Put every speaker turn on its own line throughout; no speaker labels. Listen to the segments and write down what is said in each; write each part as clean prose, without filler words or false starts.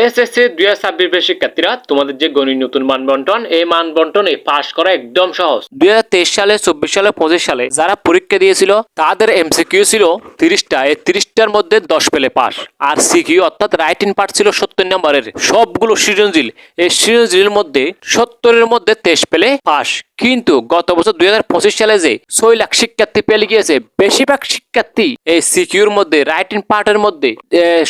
SSC 2026 শিক্ষার্থীরা, তোমাদের যে গণিত নতুন মান বন্টন, এই মান বন্টনে পাশ করা একদম সহজ। 2023 সালে, 24 সালে, 25 সালে যারা পরীক্ষা দিয়েছিল তাদের এমসিকিউ ছিল 30টা। এই 30টার মধ্যে 10 পেলে পাস। আর সিকিউ অর্থাৎ রাইটিং পার্ট ছিল 70 নম্বরের। সবগুলো সৃজনশীল। এই সৃজনশীলের মধ্যে 70-এর মধ্যে 23 পেলে পাস। কিন্তু গত বছর 2025 সালে যে 6 লাখ শিক্ষার্থী পেলে গিয়েছে, বেশিরভাগ শিক্ষার্থী এই সিকিউর মধ্যে রাইটিং পার্টের মধ্যে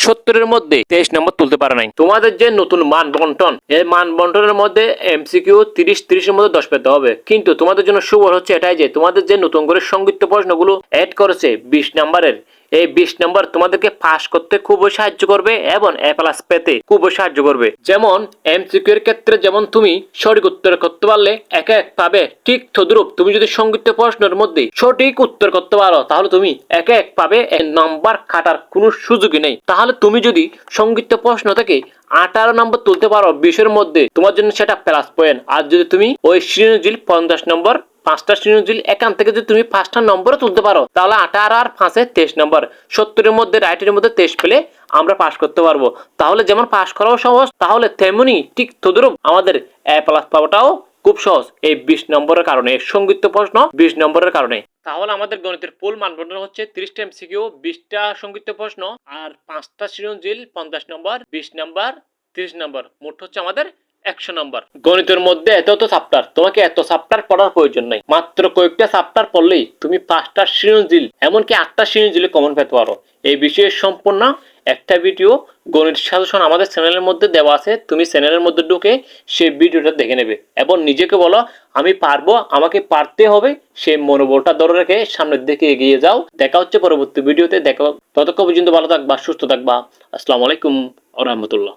70-এর মধ্যে 23 নম্বর তুলতে পারে নাই। তোমাদের যে নতুন মান বন্টন, এই মান বন্টনের মধ্যে এমসিকিউ 30-30-এর মধ্যে 10 পেতে হবে। কিন্তু তোমাদের জন্য সুবল হচ্ছে এটাই যে তোমাদের যে নতুন করে সংক্ষিপ্ত প্রশ্নগুলো অ্যাড করেছে 20 নম্বরের, এই 20 নম্বর তোমাদেরকে পাস করতে খুবই সাহায্য করবে এবং এ প্লাস পেতে খুবই সাহায্য করবে। যেমন এমসিকিউ এর ক্ষেত্রে যেমন তুমি সঠিক উত্তর করতে পারলে 1 পাবে, ঠিক তদ্রূপ তুমি যদি সংক্ষিপ্ত প্রশ্নের মধ্যে সঠিক উত্তর করতে পারো তাহলে তুমি 1 পাবে। নাম্বার কাটার কোনো সুযোগই নেই। তাহলে তুমি যদি সংক্ষিপ্ত প্রশ্ন থেকে 18 নম্বর তুলতে পারো 20-এর মধ্যে, তোমার জন্য সেটা প্লাস পয়েন্ট। আর যদি তুমি ওই সৃজনশীল 50 নম্বর, 5টা সৃজনশীল এখান থেকে যদি তুমি 5টা নম্বরও তুলতে পারো তাহলে 18 আর 5-এ 23 নম্বর, 70-এর মধ্যে রাইটের মধ্যে 23 পেলে আমরা পাস করতে পারবো। তাহলে যেমন পাস করাও সহজ, তাহলে তেমনি ঠিক তদ্রূপ আমাদের এ প্লাস পাওয়াটাও খুব সহজ এই 20 নম্বরের কারণে, সংক্ষিপ্ত প্রশ্ন 20 নম্বরের কারণে। তাহলে আমাদের গণিতের ফুল মানবন্টন হচ্ছে 30টা এমসিকিউ, 20টা সংক্ষিপ্ত প্রশ্ন আর 5টা সৃজনশীল 50 নম্বর, 20 নম্বর, 30 নম্বর, মোট হচ্ছে আমাদের 100 নম্বর। গণিতের মধ্যে এত চ্যাপ্টার, তোমাকে এত চ্যাপ্টার পড়ার প্রয়োজন নাই। মাত্র কয়েকটা চ্যাপ্টার পড়লেই তুমি 5টা সৃজনশীল এমনকি 8টা সৃজনশীল কমন পেতে পারো। এই বিষয়ে সম্পূর্ণ একটা ভিডিও গণিত সাজেশন আমাদের চ্যানেলের মধ্যে দেওয়া আছে। তুমি চ্যানেলের মধ্যে ঢুকে সেই ভিডিওটা দেখে নেবে এবং নিজেকে বলো আমি পারবো, আমাকে পারতে হবে, সেই মনোবলটা ধরে রেখে সামনের দিকে এগিয়ে যাও। দেখা হচ্ছে পরবর্তী ভিডিওতে। দেখো, ততক্ষণ পর্যন্ত ভালো থাকবা, সুস্থ থাকবা। আসসালামু আলাইকুম ওয়া রাহমাতুল্লাহ।